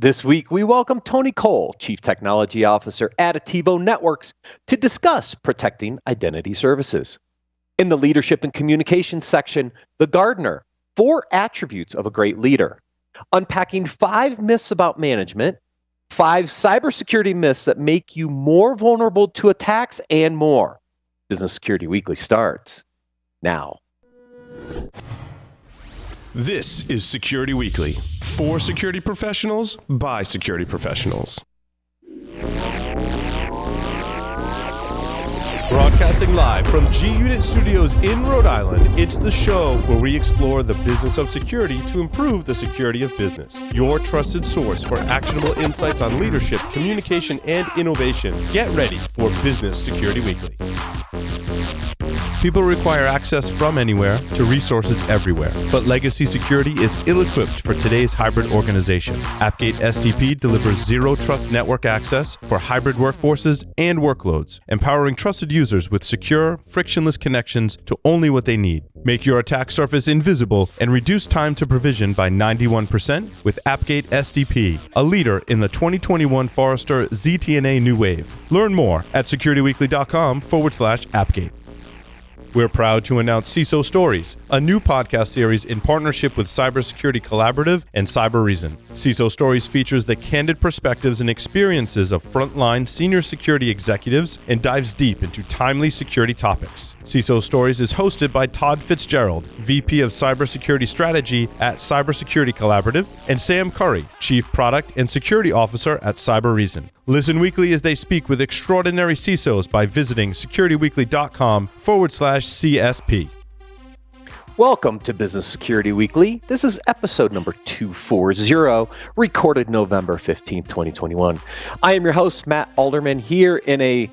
This week, we welcome Tony Cole, Chief Technology Officer at Ativo Networks, to discuss protecting identity services. In the Leadership and Communications section, The Gardener, 4 attributes of a great leader. Unpacking 5 myths about management, 5 cybersecurity myths that make you more vulnerable to attacks, and more. Business Security Weekly starts now. This is Security Weekly, for security professionals, by security professionals. Broadcasting live from G-Unit Studios in Rhode Island, it's the show where we explore the business of security to improve the security of business. Your trusted source for actionable insights on leadership, communication, and innovation. Get ready for Business Security Weekly. People require access from anywhere to resources everywhere, but legacy security is ill-equipped for today's hybrid organization. Appgate SDP delivers zero-trust network access for hybrid workforces and workloads, empowering trusted users with secure, frictionless connections to only what they need. Make your attack surface invisible and reduce time to provision by 91% with Appgate SDP, a leader in the 2021 Forrester ZTNA New Wave. Learn more at securityweekly.com/Appgate. We're proud to announce CISO Stories, a new podcast series in partnership with Cybersecurity Collaborative and Cyber Reason. CISO Stories features the candid perspectives and experiences of frontline senior security executives and dives deep into timely security topics. CISO Stories is hosted by Todd Fitzgerald, VP of Cybersecurity Strategy at Cybersecurity Collaborative, and Sam Curry, Chief Product and Security Officer at Cyber Reason. Listen weekly as they speak with extraordinary CISOs by visiting securityweekly.com/CSP. Welcome to Business Security Weekly. This is episode number 240, recorded November 15th, 2021. I am your host, Matt Alderman, here in a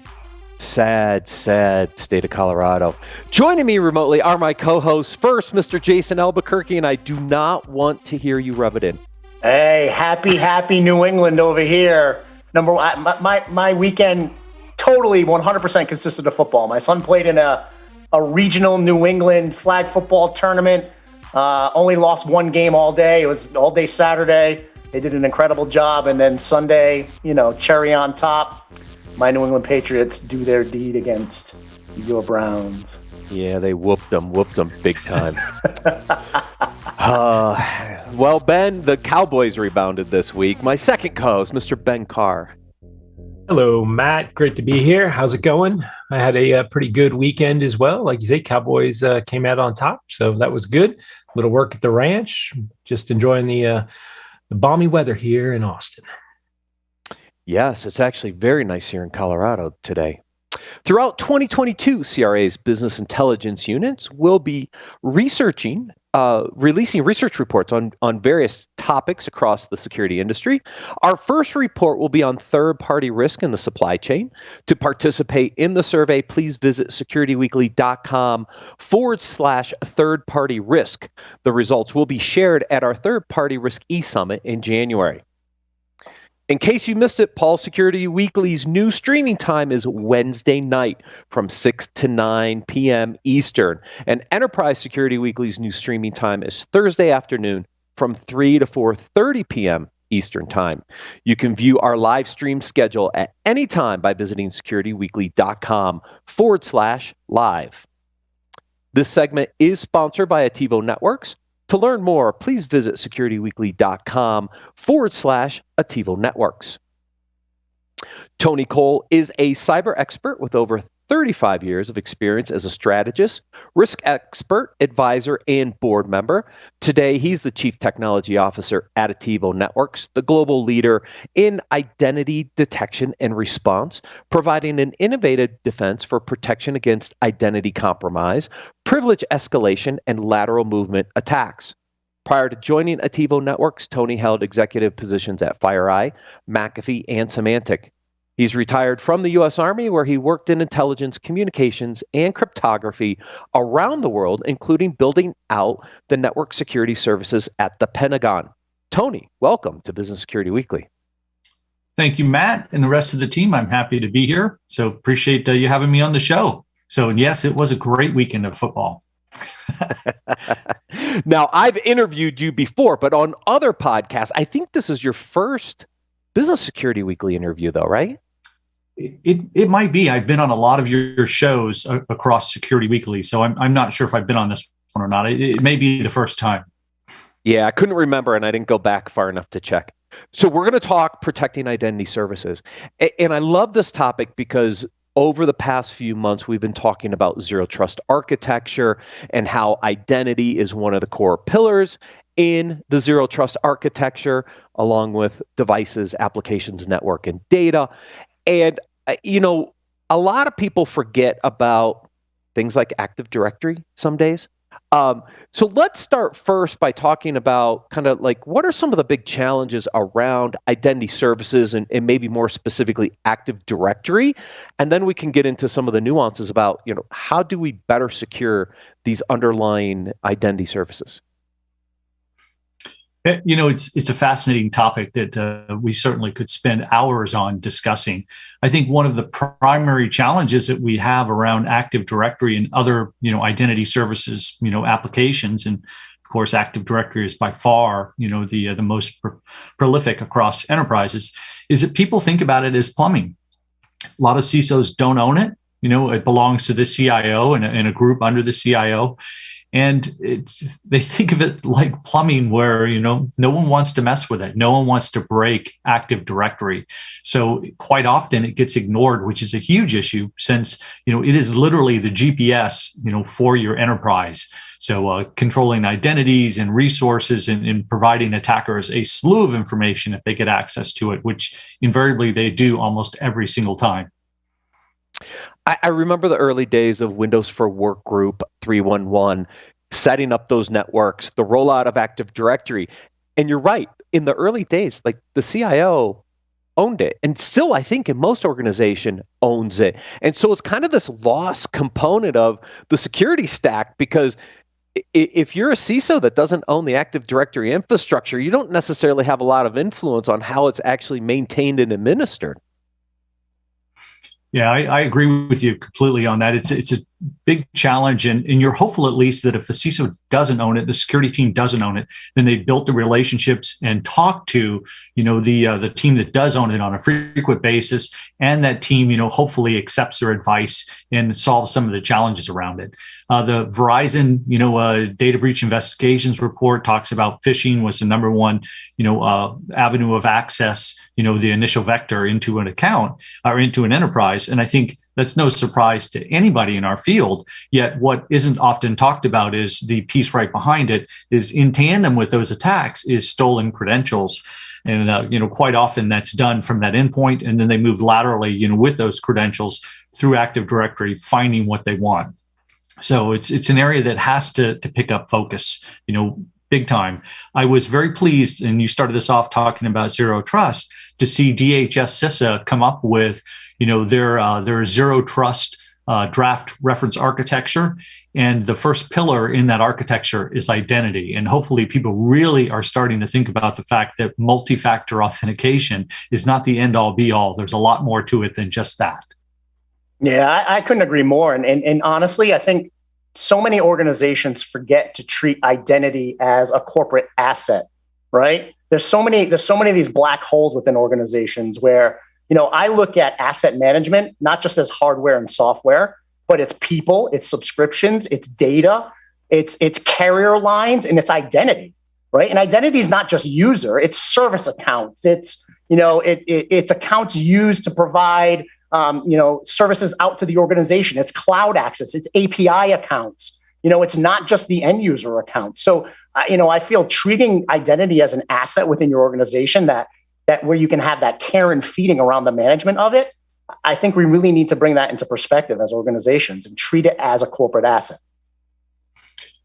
sad state of Colorado. Joining me remotely are my co-hosts. First, Mr. Jason Albuquerque, and I do not want to hear you rub it in. Hey, happy New England over here. Number one, my weekend totally 100% consisted of football. My son played in a regional New England flag football tournament. Only lost one game all day. It was all day Saturday. They did an incredible job. And then Sunday, cherry on top, my New England Patriots do their deed against your Browns. Yeah, they whooped them big time. Well, Ben, the Cowboys rebounded this week. My second co-host, Mr. Ben Carr. Hello, Matt. Great to be here. How's it going? I had a pretty good weekend as well. Like you say, Cowboys came out on top, so that was good. A little work at the ranch. Just enjoying the balmy weather here in Austin. Yes, it's actually very nice here in Colorado today. Throughout 2022, CRA's business intelligence units will be releasing research reports on various topics across the security industry. Our first report will be on third-party risk in the supply chain. To participate in the survey, please visit securityweekly.com/third-party risk. The results will be shared at our third-party risk e-summit in January. In case you missed it, Paul Security Weekly's new streaming time is Wednesday night from 6 to 9 p.m. Eastern. And Enterprise Security Weekly's new streaming time is Thursday afternoon from 3 to 4:30 p.m. Eastern Time. You can view our live stream schedule at any time by visiting securityweekly.com/live. This segment is sponsored by Ativo Networks. To learn more, please visit securityweekly.com/Ativo Networks. Tony Cole is a cyber expert with over 35 years of experience as a strategist, risk expert, advisor, and board member. Today, he's the Chief Technology Officer at Ativo Networks, the global leader in identity detection and response, providing an innovative defense for protection against identity compromise, privilege escalation, and lateral movement attacks. Prior to joining Ativo Networks, Tony held executive positions at FireEye, McAfee, and Symantec. He's retired from the U.S. Army, where he worked in intelligence, communications, and cryptography around the world, including building out the network security services at the Pentagon. Tony, welcome to Business Security Weekly. Thank you, Matt, and the rest of the team. I'm happy to be here. So appreciate you having me on the show. So yes, it was a great weekend of football. Now, I've interviewed you before, but on other podcasts, I think this is your first Business Security Weekly interview, though, right? It might be. I've been on a lot of your shows across Security Weekly, so I'm not sure if I've been on this one or not. It may be the first time. Yeah, I couldn't remember, and I didn't go back far enough to check. So we're going to talk protecting identity services. And I love this topic because over the past few months, we've been talking about zero trust architecture and how identity is one of the core pillars in the zero trust architecture, along with devices, applications, network, and data. And, a lot of people forget about things like Active Directory some days. So let's start first by talking about kind of like what are some of the big challenges around identity services and maybe more specifically Active Directory. And then we can get into some of the nuances about, how do we better secure these underlying identity services? It's a fascinating topic that we certainly could spend hours on discussing. I think one of the primary challenges that we have around Active Directory and other, identity services, applications, and of course, Active Directory is by far, the most prolific across enterprises, is that people think about it as plumbing. A lot of CISOs don't own it. It belongs to the CIO and a group under the CIO. And they think of it like plumbing where, no one wants to mess with it. No one wants to break Active Directory. So quite often it gets ignored, which is a huge issue since, it is literally the GPS, for your enterprise. So controlling identities and resources and providing attackers a slew of information if they get access to it, which invariably they do almost every single time. I remember the early days of Windows for Workgroup 3.1.1, setting up those networks, the rollout of Active Directory. And you're right, in the early days, like the CIO owned it. And still, I think in most organization owns it. And so it's kind of this lost component of the security stack because if you're a CISO that doesn't own the Active Directory infrastructure, you don't necessarily have a lot of influence on how it's actually maintained and administered. Yeah, I agree with you completely on that. It's a big challenge, and you're hopeful at least that if the CISO doesn't own it, the security team doesn't own it, then they've built the relationships and talked to the team that does own it on a frequent basis, and that team hopefully accepts their advice and solves some of the challenges around it. The Verizon data breach investigations report talks about phishing was the number one avenue of access, the initial vector into an account or into an enterprise, and I think that's no surprise to anybody in our field. Yet what isn't often talked about is the piece right behind it is in tandem with those attacks is stolen credentials. And, quite often that's done from that endpoint. And then they move laterally, with those credentials through Active Directory, finding what they want. So it's an area that has to pick up focus, big time. I was very pleased, and you started this off talking about zero trust, to see DHS CISA come up with their zero trust draft reference architecture. And the first pillar in that architecture is identity. And hopefully people really are starting to think about the fact that multi-factor authentication is not the end all be all. There's a lot more to it than just that. Yeah, I couldn't agree more. And honestly, I think so many organizations forget to treat identity as a corporate asset, right? There's so many of these black holes within organizations where I look at asset management, not just as hardware and software, but it's people, it's subscriptions, it's data, it's carrier lines, and it's identity, right? And identity is not just user, it's service accounts. It's, it's accounts used to provide, services out to the organization. It's cloud access, it's API accounts. It's not just the end user account. So, I feel treating identity as an asset within your organization that where you can have that care and feeding around the management of it, I think we really need to bring that into perspective as organizations and treat it as a corporate asset.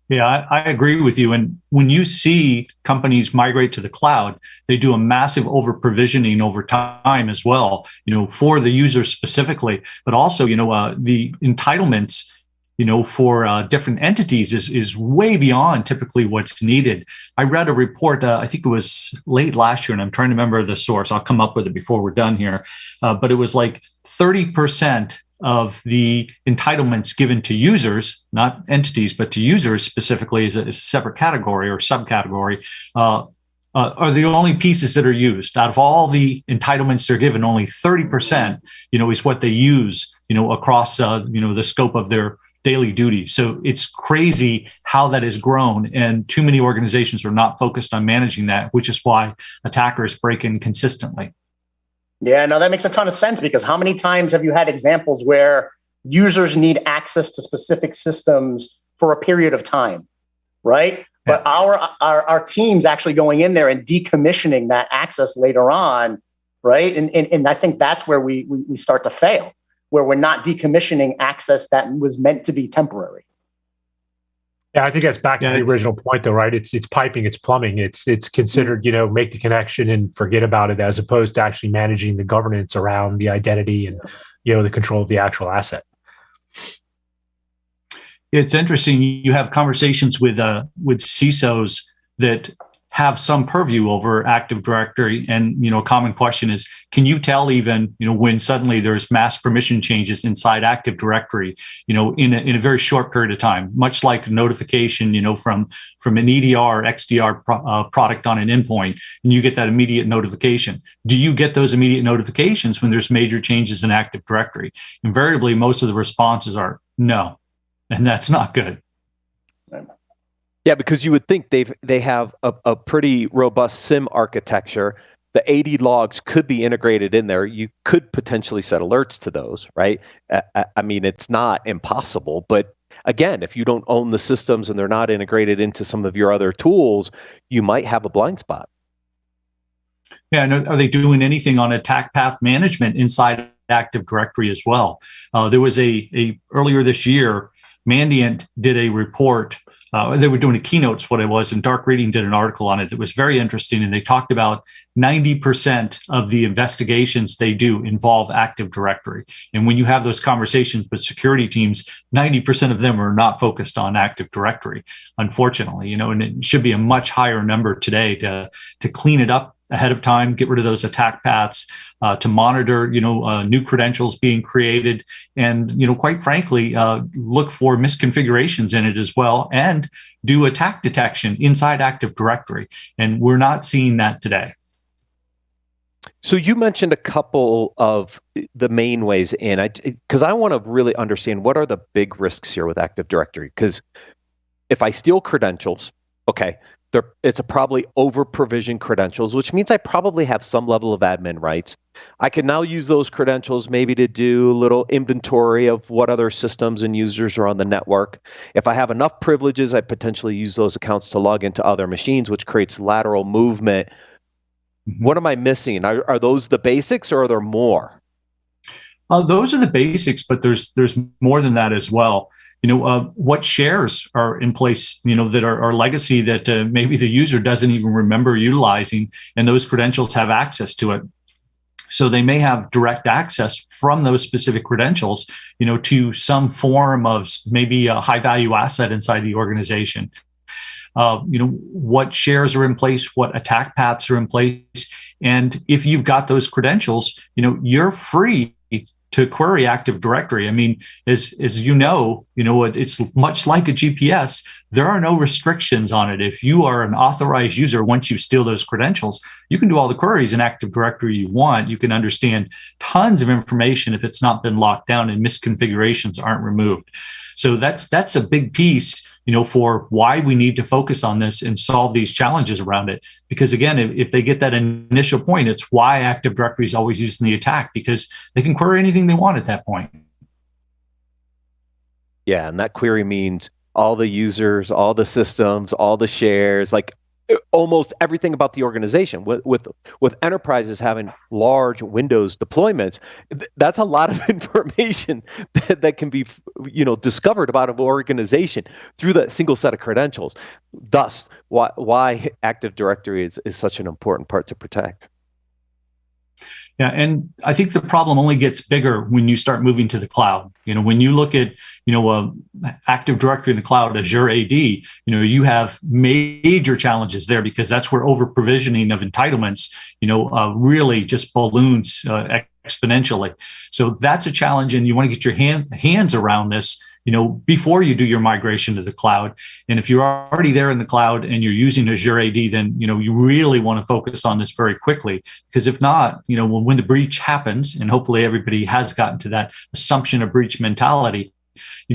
Yeah, I agree with you. And when you see companies migrate to the cloud, they do a massive over provisioning over time as well, for the users specifically, but also, the entitlements, for different entities is way beyond typically what's needed. I read a report, I think it was late last year, and I'm trying to remember the source. I'll come up with it before we're done here. But it was like 30% of the entitlements given to users, not entities, but to users specifically as a separate category or subcategory, are the only pieces that are used. Out of all the entitlements they're given, only 30%, is what they use, across, the scope of their daily duties. So it's crazy how that has grown, and too many organizations are not focused on managing that, which is why attackers break in consistently. Yeah, no, that makes a ton of sense, because how many times have you had examples where users need access to specific systems for a period of time, right? But our team's actually going in there and decommissioning that access later on, right? And I think that's where we start to fail, where we're not decommissioning access that was meant to be temporary. Yeah, I think that's back to the original point, though, right? It's piping, it's plumbing, it's considered, make the connection and forget about it, as opposed to actually managing the governance around the identity and the control of the actual asset. It's interesting. You have conversations with CISOs that have some purview over Active Directory, and a common question is, can you tell even when suddenly there's mass permission changes inside Active Directory, in a very short period of time, much like notification, from an EDR, XDR product on an endpoint, and you get that immediate notification. Do you get those immediate notifications when there's major changes in Active Directory? Invariably, most of the responses are no. And that's not good. Yeah, because you would think they have a pretty robust SIM architecture. The AD logs could be integrated in there. You could potentially set alerts to those, right? I mean, it's not impossible, but again, if you don't own the systems and they're not integrated into some of your other tools, you might have a blind spot. Yeah, and are they doing anything on attack path management inside Active Directory as well? There was a earlier this year, Mandiant did a report. They were doing a keynote, what it was, and Dark Reading did an article on it that was very interesting. And they talked about 90% of the investigations they do involve Active Directory. And when you have those conversations with security teams, 90% of them are not focused on Active Directory, unfortunately, and it should be a much higher number today to clean it up ahead of time, get rid of those attack paths, to monitor, new credentials being created, and, quite frankly, look for misconfigurations in it as well, and do attack detection inside Active Directory. And we're not seeing that today. So you mentioned a couple of the main ways in, because I want to really understand what are the big risks here with Active Directory. Because if I steal credentials, okay, it's a probably over-provisioned credentials, which means I probably have some level of admin rights. I can now use those credentials maybe to do a little inventory of what other systems and users are on the network. If I have enough privileges, I potentially use those accounts to log into other machines, which creates lateral movement. What am I missing? Are those the basics, or are there more? Those are the basics, but there's more than that as well. What shares are in place, that are legacy that maybe the user doesn't even remember utilizing, and those credentials have access to it. So they may have direct access from those specific credentials, to some form of maybe a high value asset inside the organization. What shares are in place, what attack paths are in place. And if you've got those credentials, you're free to query Active Directory. I mean, as it's much like a GPS. There are no restrictions on it. If you are an authorized user, once you steal those credentials, you can do all the queries in Active Directory you want. You can understand tons of information if it's not been locked down and misconfigurations aren't removed. So that's a big piece, for why we need to focus on this and solve these challenges around it. Because again, if they get that initial point, it's why Active Directory is always used in the attack, because they can query anything they want at that point. Yeah, and that query means all the users, all the systems, all the shares, like almost everything about the organization. With enterprises having large Windows deployments, that's a lot of information that can be discovered about an organization through that single set of credentials. Thus, why Active Directory is such an important part to protect. Yeah, and I think the problem only gets bigger when you start moving to the cloud. When you look at, Active Directory in the cloud, Azure AD, you have major challenges there because that's where over provisioning of entitlements, really just balloons exponentially. So that's a challenge, and you want to get your hands around this, before you do your migration to the cloud. And if you're already there in the cloud and you're using Azure AD, then, you really want to focus on this very quickly, because if not, when the breach happens, and hopefully everybody has gotten to that assumption of breach mentality,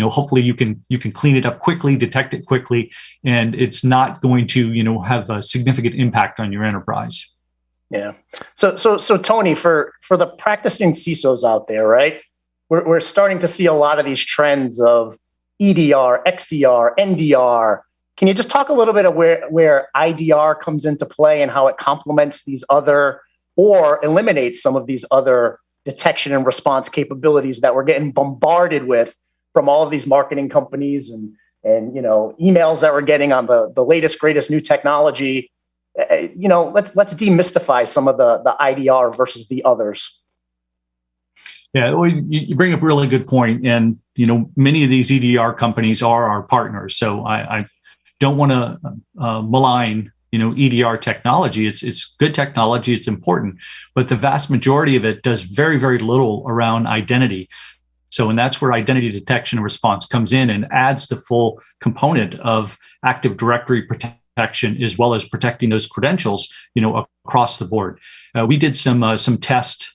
hopefully you can clean it up quickly, detect it quickly, and it's not going to, have a significant impact on your enterprise. Yeah. So Tony, for the practicing CISOs out there, right? We're starting to see a lot of these trends of EDR, XDR, NDR. Can you just talk a little bit of where IDR comes into play and how it complements these other or eliminates some of these other detection and response capabilities that we're getting bombarded with from all of these marketing companies and emails that we're getting on the latest, greatest new technology? Let's demystify some of the IDR versus the others. Yeah, well, you bring up a really good point. And, many of these EDR companies are our partners. So I don't want to malign, EDR technology. It's good technology. It's important. But the vast majority of it does very, very little around identity. So, and that's where identity detection and response comes in and adds the full component of Active Directory protection, as well as protecting those credentials, across the board. We did some test.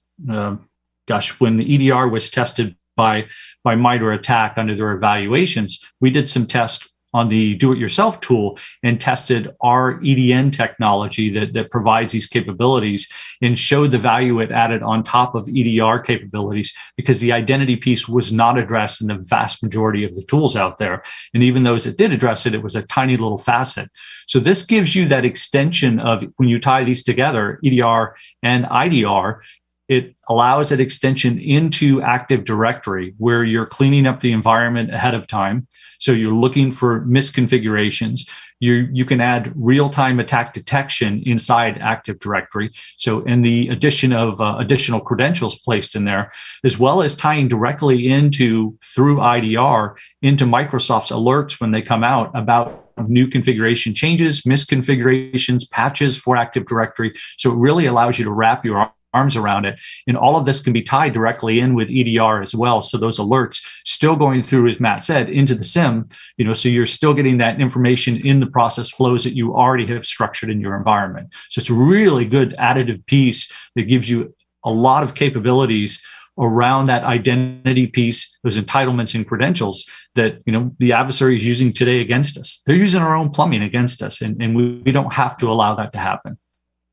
When the EDR was tested by MITRE ATT&CK under their evaluations, we did some tests on the do-it-yourself tool and tested our EDN technology that provides these capabilities and showed the value it added on top of EDR capabilities, because the identity piece was not addressed in the vast majority of the tools out there. And even those that did address it, it was a tiny little facet. So this gives you that extension of, when you tie these together, EDR and IDR, it allows that extension into Active Directory where you're cleaning up the environment ahead of time. So you're looking for misconfigurations. You can add real-time attack detection inside Active Directory. So in the addition of additional credentials placed in there, as well as tying directly through IDR into Microsoft's alerts when they come out about new configuration changes, misconfigurations, patches for Active Directory. So it really allows you to wrap your arms around it. And all of this can be tied directly in with EDR as well. So those alerts still going through, as Matt said, into the SIEM, so you're still getting that information in the process flows that you already have structured in your environment. So it's a really good additive piece that gives you a lot of capabilities around that identity piece, those entitlements and credentials that, the adversary is using today against us. They're using our own plumbing against us, and we don't have to allow that to happen.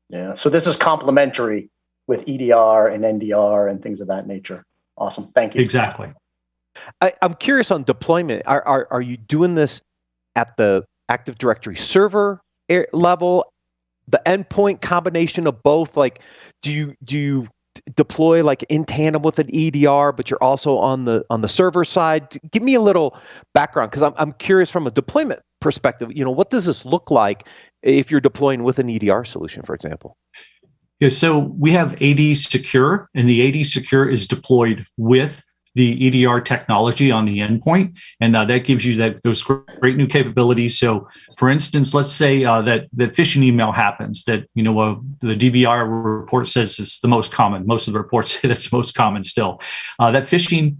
Yeah. So this is complementary with EDR and NDR and things of that nature. Awesome. Thank you. Exactly. I'm curious on deployment. Are you doing this at the Active Directory server level, the endpoint, combination of both? Like, do you deploy like in tandem with an EDR, but you're also on the server side? Give me a little background, because I'm curious from a deployment perspective. What does this look like if you're deploying with an EDR solution, for example? Yeah, so we have AD Secure, and the AD Secure is deployed with the EDR technology on the endpoint, and that gives you those great new capabilities. So, for instance, let's say that phishing email happens. That the DBR report says it's the most common. Most of the reports say that's most common still. That phishing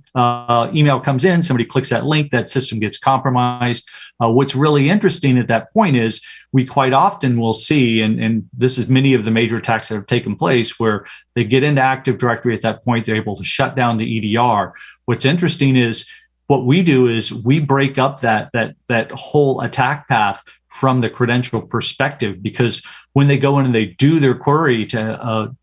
email comes in. Somebody clicks that link. That system gets compromised. What's really interesting at that point is we quite often will see, and this is many of the major attacks that have taken place, where they get into Active Directory at that point. They're able to shut down the EDR. What's interesting is what we do is we break up that whole attack path from the credential perspective, because when they go in and they do their query to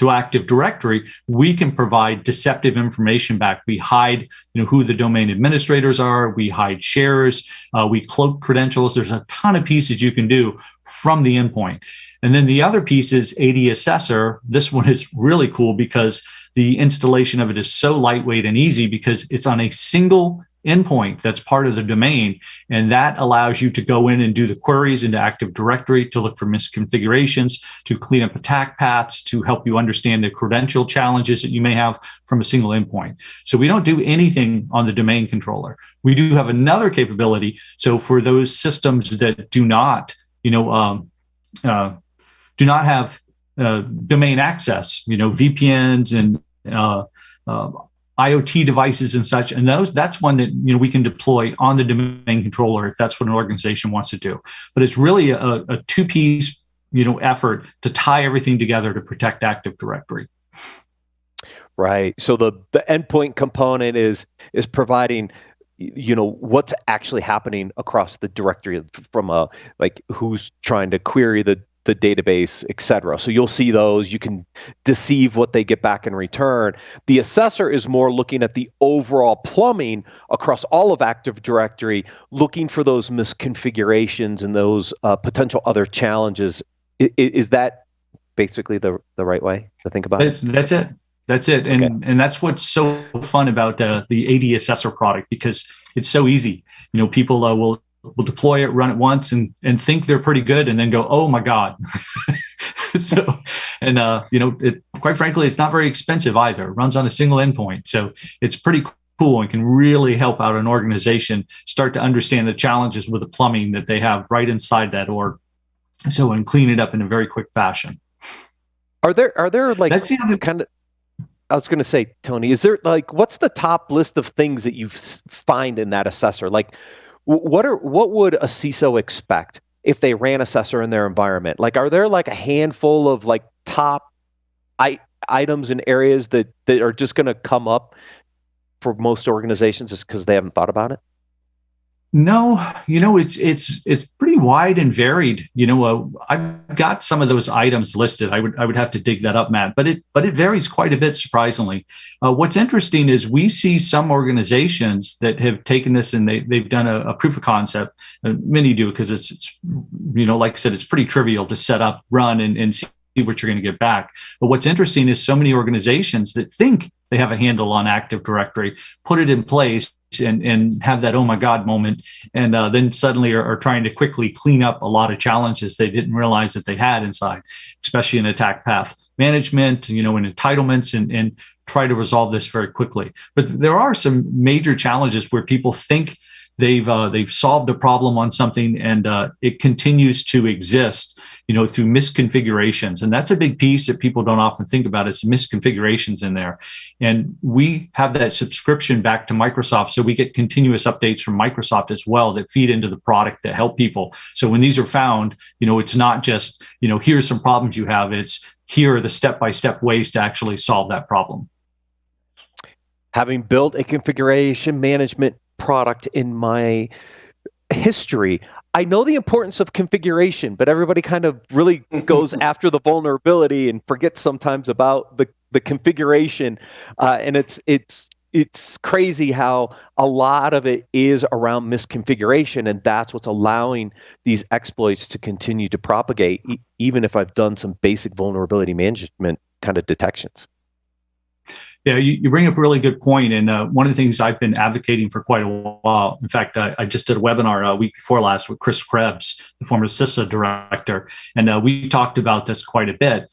Active Directory, we can provide deceptive information back. We hide, who the domain administrators are. We hide shares. We cloak credentials. There's a ton of pieces you can do from the endpoint. And then the other piece is AD Assessor. This one is really cool because the installation of it is so lightweight and easy, because it's on a single endpoint that's part of the domain. And that allows you to go in and do the queries into Active Directory to look for misconfigurations, to clean up attack paths, to help you understand the credential challenges that you may have from a single endpoint. So we don't do anything on the domain controller. We do have another capability. So for those systems that do not, do not have domain access, VPNs and IoT devices and such, and that's one that we can deploy on the domain controller if that's what an organization wants to do. But it's really a two-piece effort to tie everything together to protect Active Directory. Right. So the endpoint component is providing what's actually happening across the directory from who's trying to query the database, etc. So you'll see those. You can deceive what they get back in return. The assessor is more looking at the overall plumbing across all of Active Directory, looking for those misconfigurations and those potential other challenges. Is that basically the right way to think about it? That's it. That's it. And that's what's so fun about the AD Assessor product, because it's so easy. People will deploy it, run it once, and think they're pretty good, and then go, oh my God. Quite frankly, it's not very expensive either. It runs on a single endpoint. So it's pretty cool and can really help out an organization start to understand the challenges with the plumbing that they have right inside that org. So, and clean it up in a very quick fashion. Are there like that's the other kind of, I was going to say, Tony, is there what's the top list of things that you find in that assessor? Like, what would a CISO expect if they ran assessor in their environment? Like, are there a handful of top items and areas that are just going to come up for most organizations just because they haven't thought about it? No, it's pretty wide and varied. I've got some of those items listed. I would have to dig that up, Matt, but it varies quite a bit, surprisingly. What's interesting is we see some organizations that have taken this and they've done a proof of concept. Many do, because it's like I said, it's pretty trivial to set up, run, and see what you're going to get back. But what's interesting is so many organizations that think they have a handle on Active Directory, put it in place, and have that oh my God moment, and then suddenly are trying to quickly clean up a lot of challenges they didn't realize that they had inside, especially in attack path management, and entitlements, and try to resolve this very quickly. But there are some major challenges where people think they've solved a problem on something, and it continues to exist through misconfigurations. And that's a big piece that people don't often think about, is misconfigurations in there. And we have that subscription back to Microsoft. So we get continuous updates from Microsoft as well that feed into the product that help people. So when these are found, it's not just, here's some problems you have. It's here are the step-by-step ways to actually solve that problem. Having built a configuration management product in my history, I know the importance of configuration, but everybody kind of really goes after the vulnerability and forgets sometimes about the configuration. And it's crazy how a lot of it is around misconfiguration, and that's what's allowing these exploits to continue to propagate, even if I've done some basic vulnerability management kind of detections. Yeah, you bring up a really good point. And one of the things I've been advocating for quite a while, in fact, I just did a webinar a week before last with Chris Krebs, the former CISA director, and we talked about this quite a bit.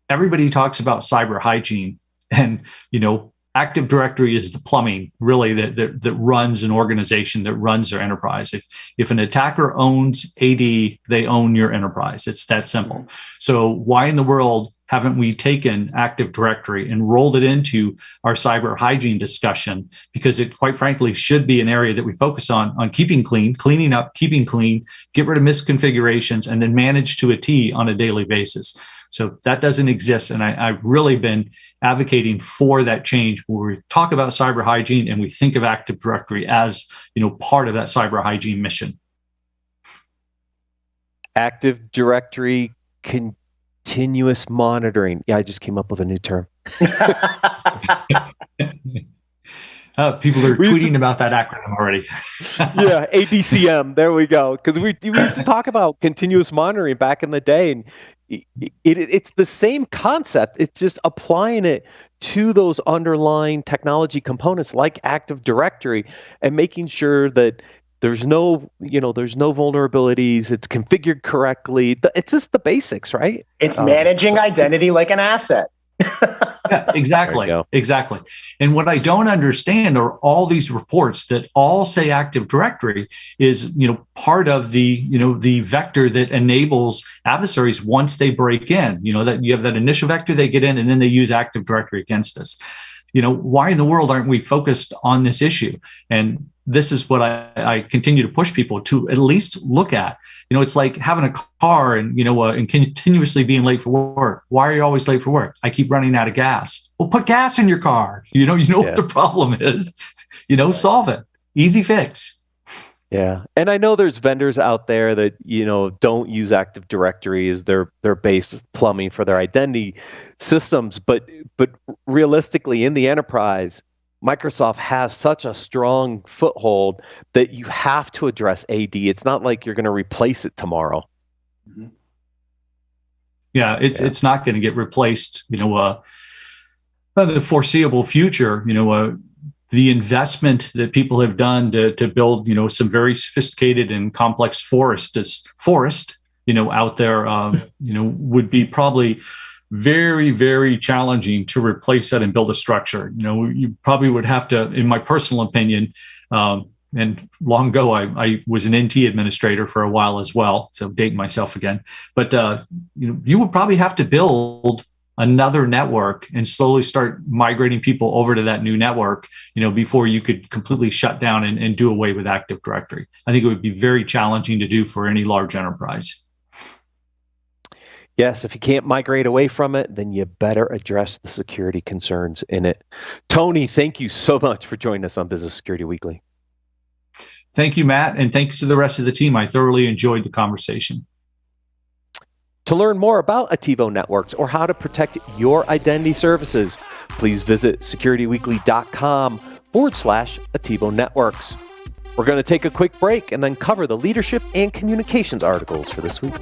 Everybody talks about cyber hygiene, and, Active Directory is the plumbing, really, that runs an organization, that runs their enterprise. If an attacker owns AD, they own your enterprise. It's that simple. So why in the world haven't we taken Active Directory and rolled it into our cyber hygiene discussion? Because it, quite frankly, should be an area that we focus on keeping clean, cleaning up, keeping clean, get rid of misconfigurations, and then manage to a T on a daily basis. So that doesn't exist. And I've really been advocating for that change, where we talk about cyber hygiene and we think of Active Directory as, part of that cyber hygiene mission. Active Directory continuous monitoring. Yeah, I just came up with a new term. People are tweeting about that acronym already. Yeah, ADCM. There we go. Because we used to talk about continuous monitoring back in the day, and it's the same concept. It's just applying it to those underlying technology components like Active Directory and making sure that there's no vulnerabilities. It's configured correctly. It's just the basics, right? It's managing identity like an asset. Yeah, exactly. And what I don't understand are all these reports that all say Active Directory is, part of the vector that enables adversaries once they break in. That you have that initial vector, they get in, and then they use Active Directory against us. Why in the world aren't we focused on this issue? And this is what I continue to push people to at least look at. It's like having a car and, and continuously being late for work. Why are you always late for work? I keep running out of gas. Well, put gas in your car. What the problem is, solve it. Easy fix. Yeah. And I know there's vendors out there that, don't use Active Directory as their base plumbing for their identity systems. But realistically, in the enterprise, Microsoft has such a strong foothold that you have to address AD. It's not like you're going to replace it tomorrow. Mm-hmm. Yeah, it's not going to get replaced, in the foreseeable future. The investment that people have done to build, some very sophisticated and complex forest out there, would be probably very, very challenging to replace that and build a structure. You probably would have to, in my personal opinion, and long ago, I was an NT administrator for a while as well, so dating myself again. But you would probably have to build another network and slowly start migrating people over to that new network, before you could completely shut down and do away with Active Directory. I think it would be very challenging to do for any large enterprise. Yes, if you can't migrate away from it, then you better address the security concerns in it. Tony, thank you so much for joining us on Business Security Weekly. Thank you, Matt, and thanks to the rest of the team. I thoroughly enjoyed the conversation. To learn more about Attivo Networks or how to protect your identity services, please visit securityweekly.com/Attivo Networks. We're going to take a quick break and then cover the leadership and communications articles for this week.